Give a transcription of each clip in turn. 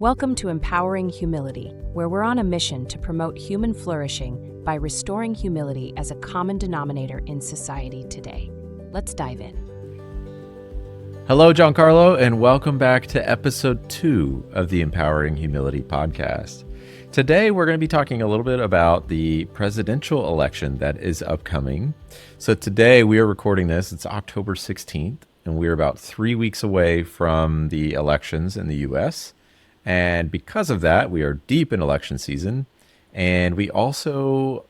Welcome to Empowering Humility, where we're on a mission to promote human flourishing by restoring humility as a common denominator in society today. Let's dive in. Hello, Giancarlo, and welcome back to episode 2 of the Empowering Humility podcast. Today, we're going to be talking a little bit about the presidential election that is upcoming. So today, we are recording this. It's October 16th, and we're about 3 weeks away from the elections in the U.S., and because of that, we are deep in election season. And we also,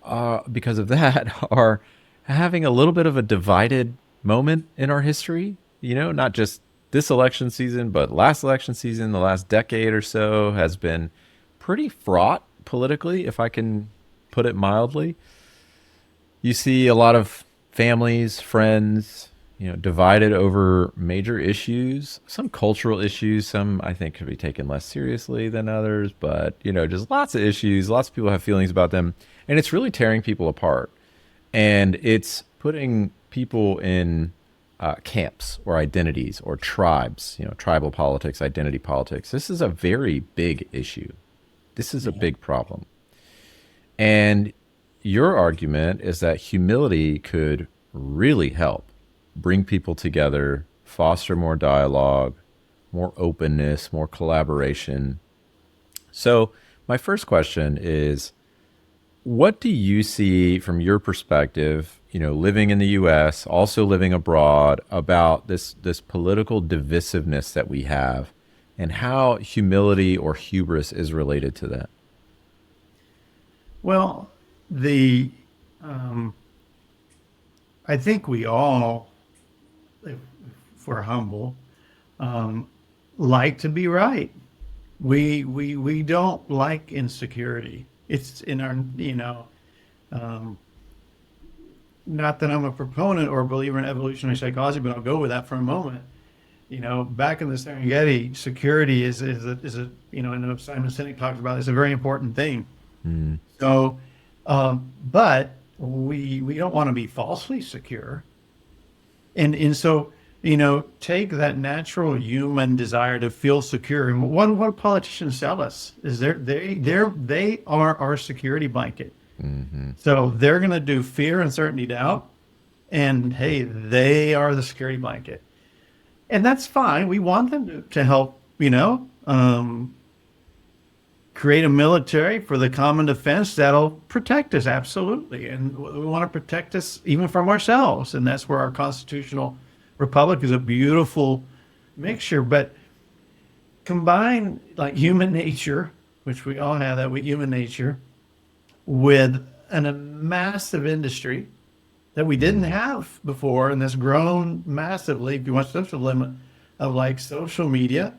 because of that, are having a little bit of a divided moment in our history. You know, not just this election season, but last election season, the last decade or so has been pretty fraught politically, if I can put it mildly. You see a lot of families, friends, divided over major issues, some cultural issues, some I think could be taken less seriously than others, but, just lots of issues. Lots of people have feelings about them, and it's really tearing people apart. And it's putting people in camps or identities or tribes, tribal politics, identity politics. This is a very big issue. This is a big problem. And your argument is that humility could really help bring people together, foster more dialogue, more openness, more collaboration. So my first question is, what do you see from your perspective, living in the U.S., also living abroad, about this political divisiveness that we have, and how humility or hubris is related to that? Well, I think we all, if we're humble, like to be right. We don't like insecurity. It's in our, not that I'm a proponent or a believer in evolutionary psychology, but I'll go with that for a moment. Back in the Serengeti, security is a I know Simon Sinek talks about it, it's a very important thing. So, but we don't want to be falsely secure. And so, take that natural human desire to feel secure. And what politicians tell us is they are our security blanket. Mm-hmm. So they're going to do fear, uncertainty, doubt. And hey, they are the security blanket. And that's fine. We want them to help, create a military for the common defense that'll protect us. Absolutely. And we want to protect us even from ourselves. And that's where our constitutional republic is a beautiful mixture. But combine like human nature, which we all have that with human nature, with a massive industry that we didn't have before, and that's grown massively, if you want such a limit, of like social media,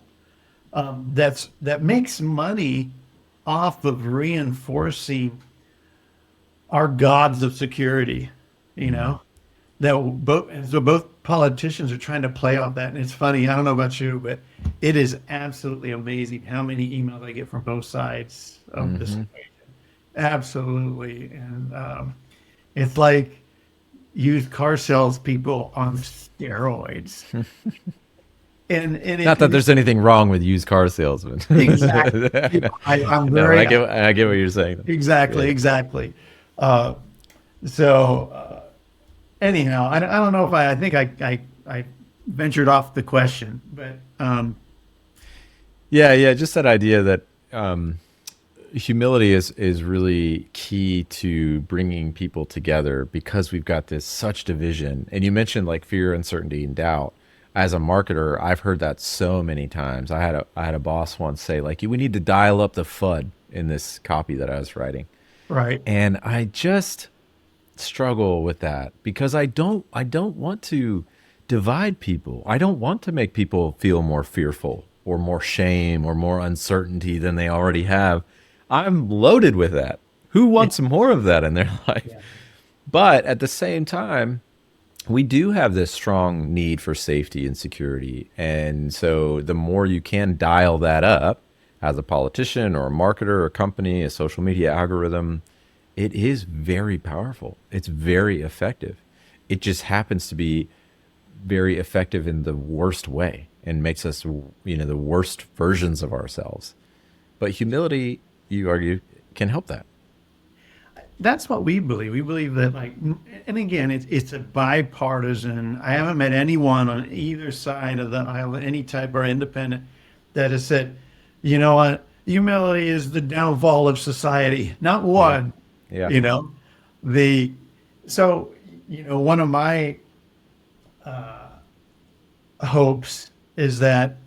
that makes money off of reinforcing our gods of security, so both politicians are trying to play off that. And it's funny, I don't know about you, but it is absolutely amazing how many emails I get from both sides of this equation. Absolutely. And it's like used car salespeople on steroids. And not that there's anything wrong with used car salesmen. Exactly. I'm very. I get what you're saying. Exactly. Yeah. Exactly. Anyhow, I don't know if I think I ventured off the question, but yeah, just that idea that humility is really key to bringing people together, because we've got this such division. And you mentioned like fear, uncertainty, and doubt. As a marketer, I've heard that so many times. I had a boss once say, like, we need to dial up the FUD in this copy that I was writing. Right. And I just struggle with that, because I don't want to divide people. I don't want to make people feel more fearful or more shame or more uncertainty than they already have. I'm loaded with that. Who wants more of that in their life? Yeah. But at the same time, we do have this strong need for safety and security. And so the more you can dial that up as a politician or a marketer or a company, a social media algorithm, it is very powerful. It's very effective. It just happens to be very effective in the worst way and makes us, the worst versions of ourselves. But humility, you argue, can help that. That's what we believe. We believe that, like, and again, it's a bipartisan. I haven't met anyone on either side of the aisle, any type or independent, that has said, you know what, humility is the downfall of society. Not one. Yeah. You know, the so one of my hopes is that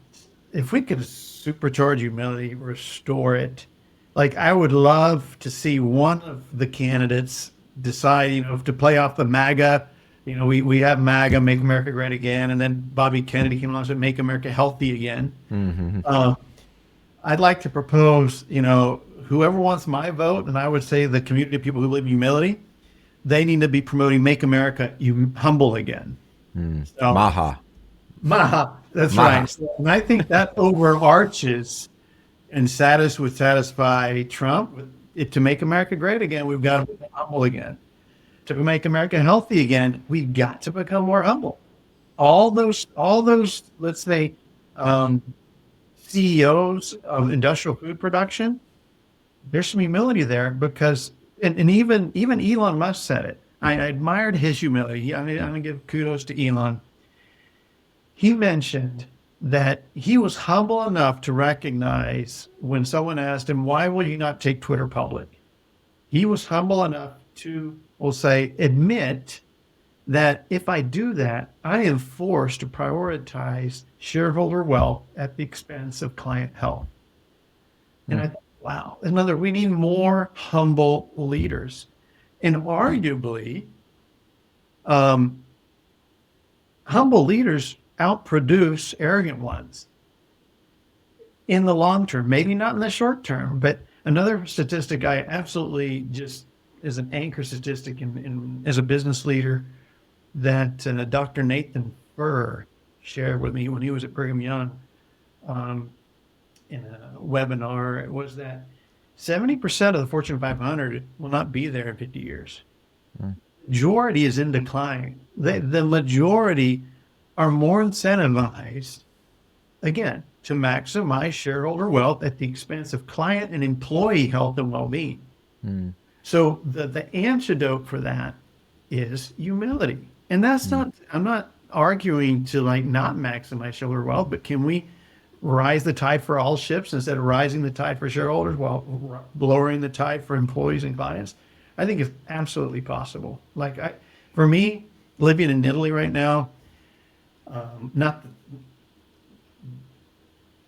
if we could supercharge humility, restore it. Like, I would love to see one of the candidates decide, to play off the MAGA. We have MAGA, Make America Great Again, and then Bobby Kennedy came along and said, Make America Healthy Again. I'd like to propose, whoever wants my vote, and I would say the community of people who believe in humility, they need to be promoting Make America Humble Again. So, Maha. That's Maha. right. And I think that overarches and would satisfy Trump. To make America great again, we've got to be humble again. To make America healthy again, we've got to become more humble. All those, let's say, CEOs of industrial food production, there's some humility there because, and even Elon Musk said it. I admired his humility. I'm going to give kudos to Elon. He mentioned that he was humble enough to recognize when someone asked him, why will you not take Twitter public? He was humble enough to, we'll say, admit that if I do that, I am forced to prioritize shareholder wealth at the expense of client health. And I thought, wow, we need more humble leaders. And arguably, humble leaders outproduce arrogant ones in the long term, maybe not in the short term. But another statistic I absolutely just is an anchor statistic as a business leader that Dr. Nathan Furr shared with me when he was at Brigham Young in a webinar, was that 70% of the Fortune 500 will not be there in 50 years. Majority is in decline. The majority are more incentivized, again, to maximize shareholder wealth at the expense of client and employee health and well-being. So the antidote for that is humility. And that's not, I'm not arguing to not maximize shareholder wealth, but can we rise the tide for all ships instead of rising the tide for shareholders while lowering the tide for employees and clients? I think it's absolutely possible. For me, living in Italy right now,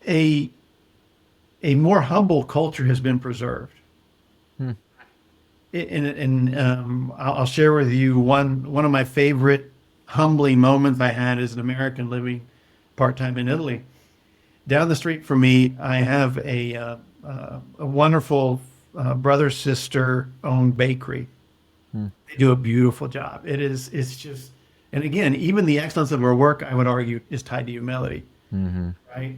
a more humble culture has been preserved. I'll share with you one of my favorite humbling moments I had as an American living part-time in Italy. Down the street from me, I have a wonderful brother-sister owned bakery. They do a beautiful job. It's just, and again, even the excellence of our work, I would argue, is tied to humility, right?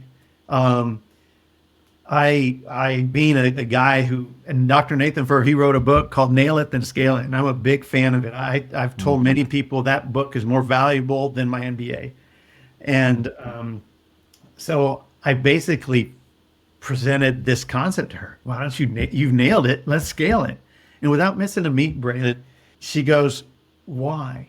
I being a guy who, and Dr. Nathan Furr, he wrote a book called Nail It Then Scale It, and I'm a big fan of it. I've told many people that book is more valuable than my MBA. And so I basically presented this concept to her. Why don't you've nailed it, let's scale it. And without missing a beat, Brandon, she goes, why?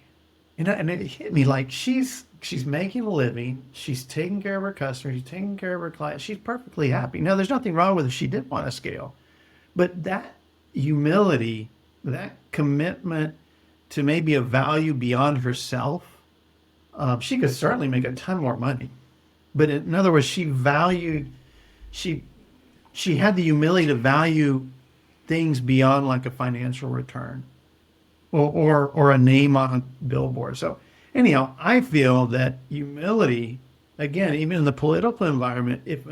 And it hit me like she's making a living, she's taking care of her customers, she's taking care of her clients, she's perfectly happy. Now, there's nothing wrong with if she did want to scale, but that humility, that commitment to maybe a value beyond herself, she could certainly make a ton more money. But in other words, she had the humility to value things beyond like a financial return or a name on a billboard. So anyhow, I feel that humility, again, even in the political environment, if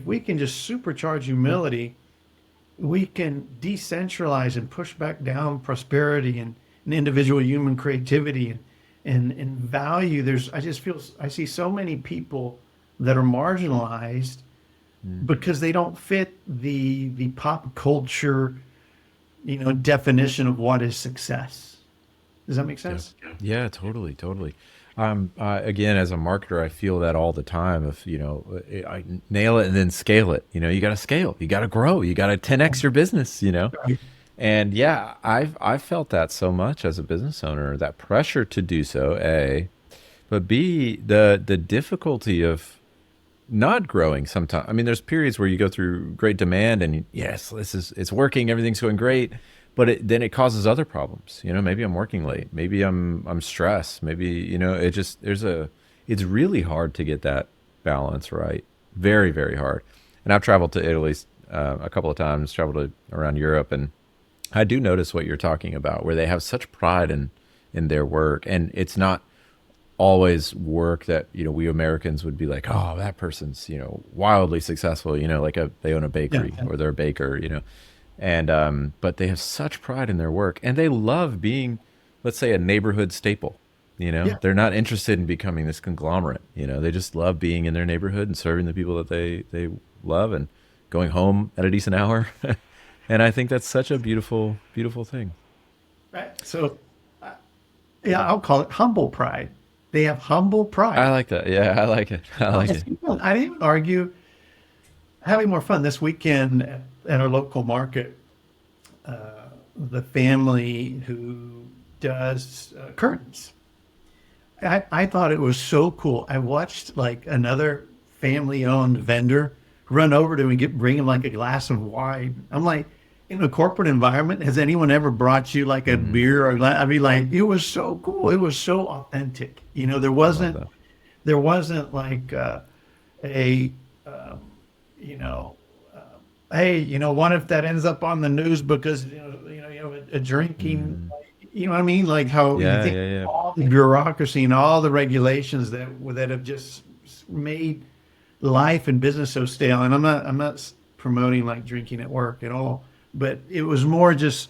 we can just supercharge humility, we can decentralize and push back down prosperity and individual human creativity and value. I see so many people that are marginalized because they don't fit the pop culture, definition of what is success. Does that make sense? Yeah, totally. Again, as a marketer, I feel that all the time. If I nail it and then scale it. You got to scale, you got to grow, you got to 10x your business. Right. And yeah, I've felt that so much as a business owner, that pressure to do so. A, but B, the difficulty of not growing sometimes. I mean, there's periods where you go through great demand and yes, it's working, everything's going great, but then it causes other problems. Maybe I'm working late, maybe I'm stressed, maybe it's really hard to get that balance right. Very, very hard. And I've traveled to Italy a couple of times, traveled around Europe, and I do notice what you're talking about, where they have such pride in their work, and it's not always work that we Americans would be like, oh, that person's wildly successful, like they own a bakery, Yeah. or they're a baker, and but they have such pride in their work, and they love being, let's say, a neighborhood staple. Yeah. They're not interested in becoming this conglomerate. They just love being in their neighborhood and serving the people that they love, and going home at a decent hour. And I think that's such a beautiful, beautiful thing. Right. So, yeah, I'll call it humble pride. They have humble I pride. like that. Yeah, I like it. I like it. I didn't even argue having more fun this weekend at our local market. The family who does curtains. I thought it was so cool. I watched like another family-owned vendor run over to him and bring him like a glass of wine. I'm like, in a corporate environment, has anyone ever brought you like a beer or I mean, like it was so cool. It was so authentic. There I love wasn't that. like a you know hey, what if that ends up on the news because you have a drinking, you know what I mean? Like how you Yeah, think yeah, yeah. all the bureaucracy and all the regulations that have just made life and business so stale. And I'm not promoting like drinking at work at all, but it was more just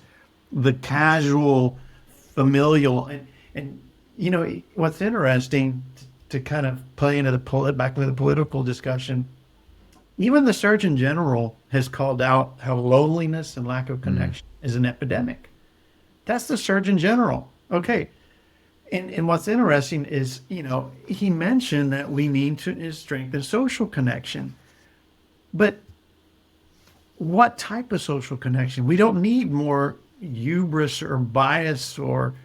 the casual, familial, and what's interesting to kind of play into back into the political discussion. Even the Surgeon General has called out how loneliness and lack of connection is an epidemic. That's the Surgeon General. Okay. And what's interesting is, he mentioned that we need to strengthen social connection. But what type of social connection? We don't need more hubris or bias or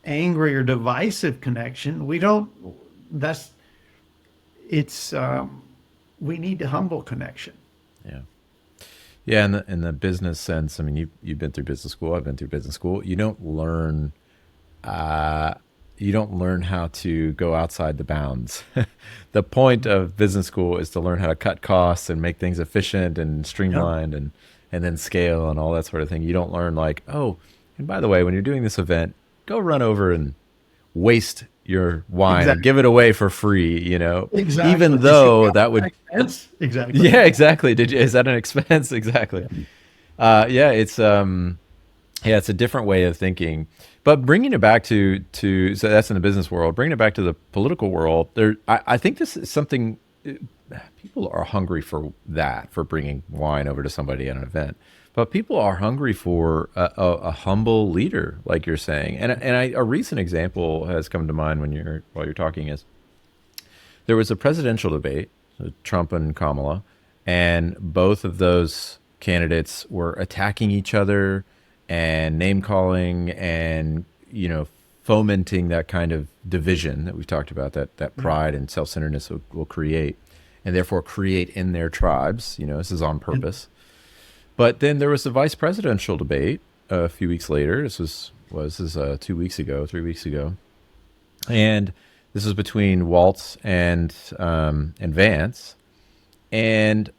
angry or divisive connection. We don't. That's it's. We need humble connection. Yeah. Yeah, in the business sense, I mean, you've been through business school. I've been through business school. Uh, you don't learn how to go outside the bounds. The point of business school is to learn how to cut costs and make things efficient and Yeah. streamlined, and then scale and all that sort of thing. You don't learn like, oh, and by the way, when you're doing this event, go run over and waste your wine and Exactly. give it away for free, Exactly. even You see though how that would. that makes sense? Exactly. Yeah, exactly. Is that an expense? Exactly. Yeah, it's a different way of thinking. But bringing it back to so that's in the business world. Bringing it back to the political world, I think this is something people are hungry for bringing wine over to somebody at an event. But people are hungry for a humble leader, like you're saying. A recent example has come to mind while you're talking is there was a presidential debate, Trump and Kamala, and both of those candidates were attacking each other and name calling and fomenting that kind of division that we've talked about, that pride and self-centeredness will create, and therefore create in their tribes. This is on And purpose. But then there was the vice presidential debate a few weeks later. This is 2 weeks ago, 3 weeks ago, and this was between Waltz and Vance. And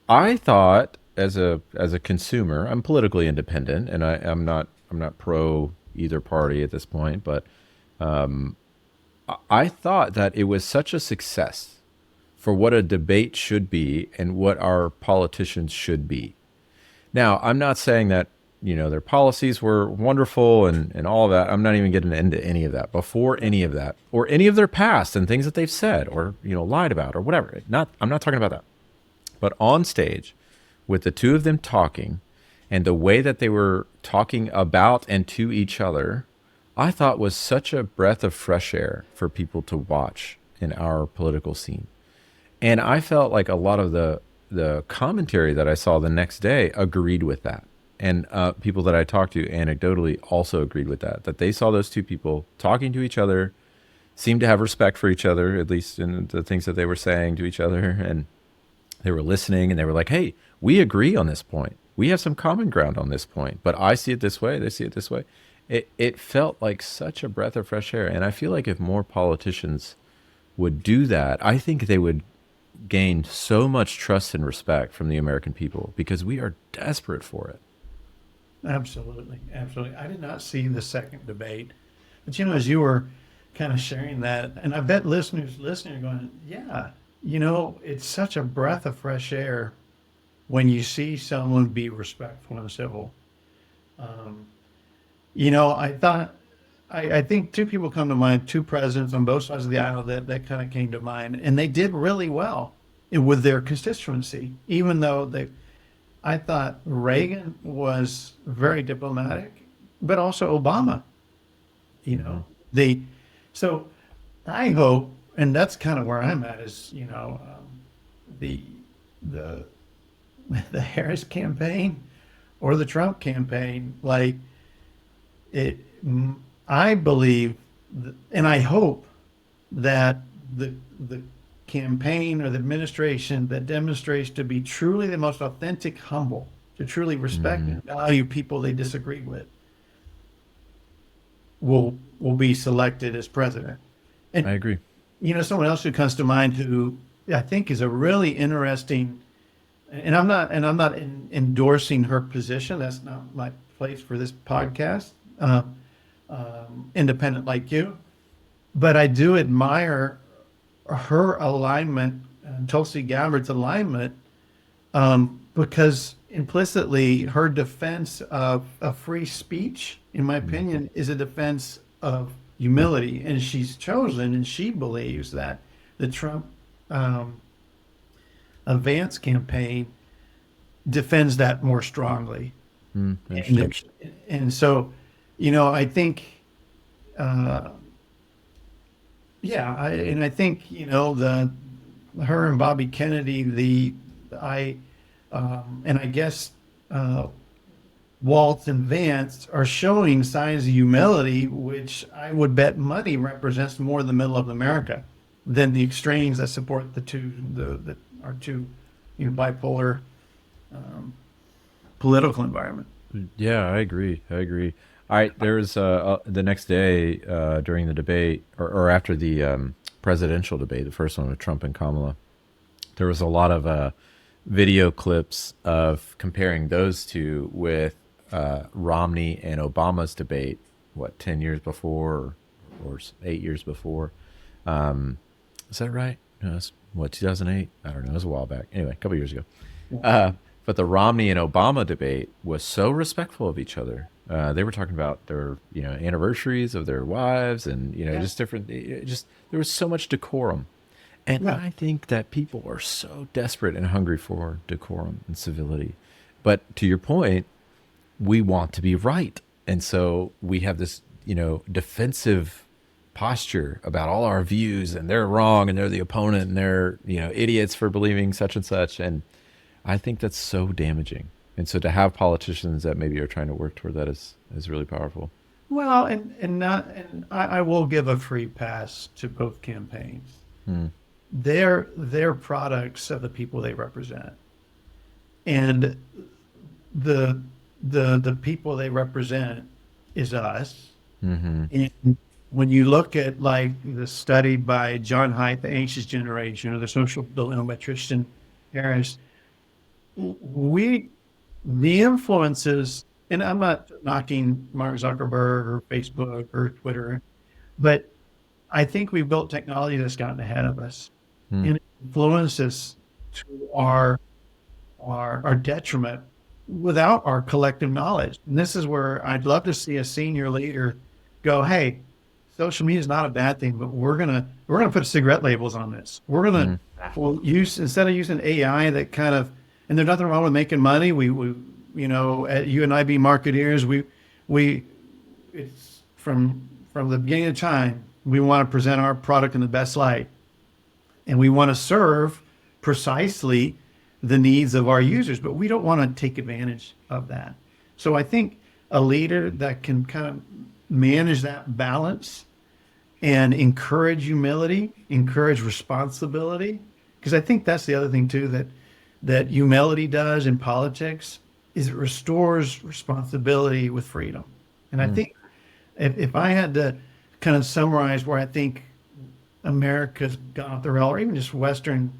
I thought, as a consumer, I'm politically independent, and I'm not pro either party at this point, but I thought that it was such a success for what a debate should be and what our politicians should be. Now, I'm not saying that their policies were wonderful and all of that. I'm not even getting into any of that. Before any of that, or any of their past and things that they've said or lied about or whatever. I'm not talking about that. But on stage, with the two of them talking, and the way that they were talking about and to each other, I thought was such a breath of fresh air for people to watch in our political scene. And I felt like a lot of the commentary that I saw the next day agreed with that. And people that I talked to anecdotally also agreed with that, that they saw those two people talking to each other, seemed to have respect for each other, at least in the things that they were saying to each other. And they were listening and they were like, hey, we agree on this point. We have some common ground on this point, but I see it this way. They see it this way. It felt like such a breath of fresh air. And I feel like if more politicians would do that, I think they would gain so much trust and respect from the American people because we are desperate for it. Absolutely. Absolutely. I did not see the second debate, but as you were kind of sharing that, and I bet listeners listening are going, yeah, it's such a breath of fresh air when you see someone be respectful and civil. I think two people come to mind, two presidents on both sides of the aisle that kind of came to mind, and they did really well with their constituency, even though I thought Reagan was very diplomatic, but also Obama, so I hope, and that's kind of where I'm at is, the the Harris campaign or the Trump campaign, like I believe, and I hope that the campaign or the administration that demonstrates to be truly the most authentic, humble, to truly respect and value people they disagree with, will be selected as president. And I agree. Someone else who comes to mind who I think is a really interesting, and I'm not endorsing her position. That's not my place for this podcast. Independent like you, but I do admire her alignment, Tulsi Gabbard's alignment, because implicitly her defense of free speech, in my opinion, is a defense of humility, and she's chosen, and she believes that the Trump advance campaign defends that more strongly. And so, I think, I think, her and Bobby Kennedy, and I guess Waltz and Vance are showing signs of humility, which I would bet money represents more the middle of America than the extremes that support our two bipolar political environment. Yeah, I agree. There's the next day during the debate or after the presidential debate, the first one with Trump and Kamala, there was a lot of video clips of comparing those two with Romney and Obama's debate, 10 years before or 8 years before. Is that right? No, it's 2008? I don't know. It was a while back. Anyway, a couple years ago. But the Romney and Obama debate was so respectful of each other. They were talking about their, anniversaries of their wives and, just different, there was so much decorum. And I think that people are so desperate and hungry for decorum and civility. But to your point, we want to be right. And so we have this, defensive posture about all our views, and they're wrong and they're the opponent and they're, idiots for believing such and such. And I think that's so damaging. And so to have politicians that maybe are trying to work toward that is really powerful. Well, and I will give a free pass to both campaigns. They're products of the people they represent, and the people they represent is us. And when you look at like the study by John Haidt, The Anxious Generation, or the social dilemma by Tristan Harris, the influences, and I'm not knocking Mark Zuckerberg or Facebook or Twitter, but I think we've built technology that's gotten ahead of us, and it influences to our detriment without our collective knowledge. And this is where I'd love to see a senior leader go, hey, social media is not a bad thing, but we're gonna put cigarette labels on this. We're gonna use, instead of using AI that kind of, and there's nothing wrong with making money. We at UNIB marketeers, it's from the beginning of time, we want to present our product in the best light, and we want to serve precisely the needs of our users, but we don't want to take advantage of that. So I think a leader that can kind of manage that balance and encourage humility, encourage responsibility, because I think that's the other thing too that humility does in politics is it restores responsibility with freedom. And I think if I had to kind of summarize where I think America's gone off the rail, or even just Western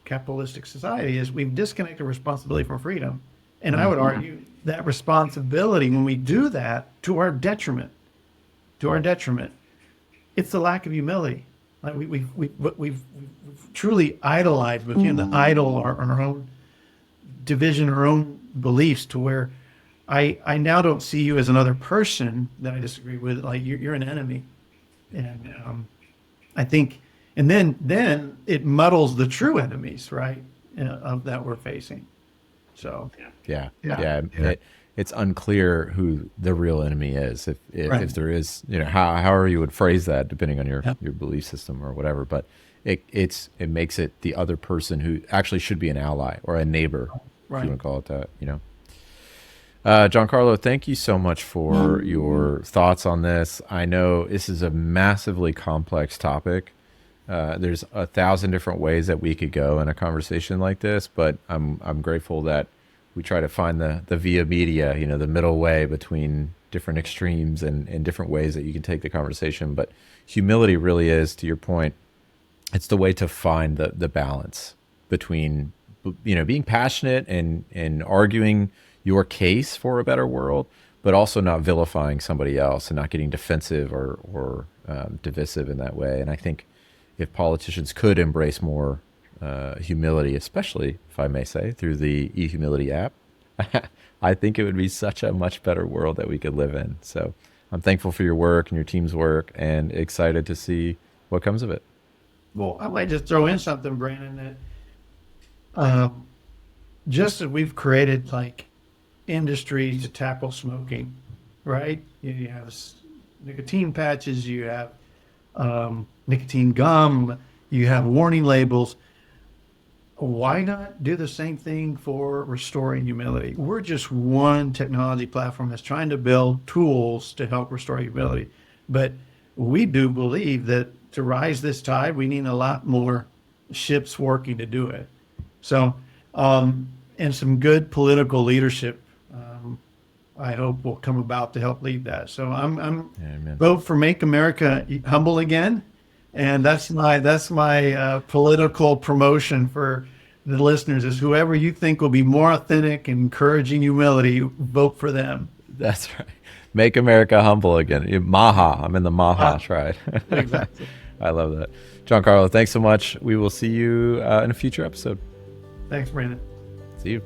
capitalistic society, is we've disconnected responsibility from freedom. And I would argue that responsibility, when we do that, to our detriment, it's the lack of humility. Like we've truly idolized, became the idol our own division, our own beliefs, to where I now don't see you as another person that I disagree with. Like you're an enemy, and I think, and then it muddles the true enemies, right, of that we're facing. So yeah. It's unclear who the real enemy is, if there is, however you would phrase that, depending on your belief system or whatever. But it makes it the other person who actually should be an ally or a neighbor, if you want to call it that. Giancarlo, thank you so much for your thoughts on this. I know this is a massively complex topic. There's 1,000 different ways that we could go in a conversation like this, but I'm grateful that we try to find the via media, the middle way between different extremes and different ways that you can take the conversation. But humility really is, to your point, it's the way to find the balance between, being passionate and arguing your case for a better world, but also not vilifying somebody else and not getting defensive or divisive in that way. And I think if politicians could embrace more humility, especially, if I may say, through the eHumility app, I think it would be such a much better world that we could live in. So I'm thankful for your work and your team's work, and excited to see what comes of it. Well, I might just throw in something, Brandon, that just as we've created like industries to tackle smoking, right? You have nicotine patches, you have nicotine gum, you have warning labels. Why not do the same thing for restoring humility? We're just one technology platform that's trying to build tools to help restore humility. But we do believe that to rise this tide, we need a lot more ships working to do it. So, and some good political leadership, I hope, will come about to help lead that. So I'm vote for Make America Humble Again. And that's my political promotion for the listeners, is whoever you think will be more authentic and encouraging humility, vote for them. That's right. Make America Humble Again. Maha. I'm in the Maha tribe. Exactly. I love that. Giancarlo, thanks so much. We will see you in a future episode. Thanks, Brandon. See you.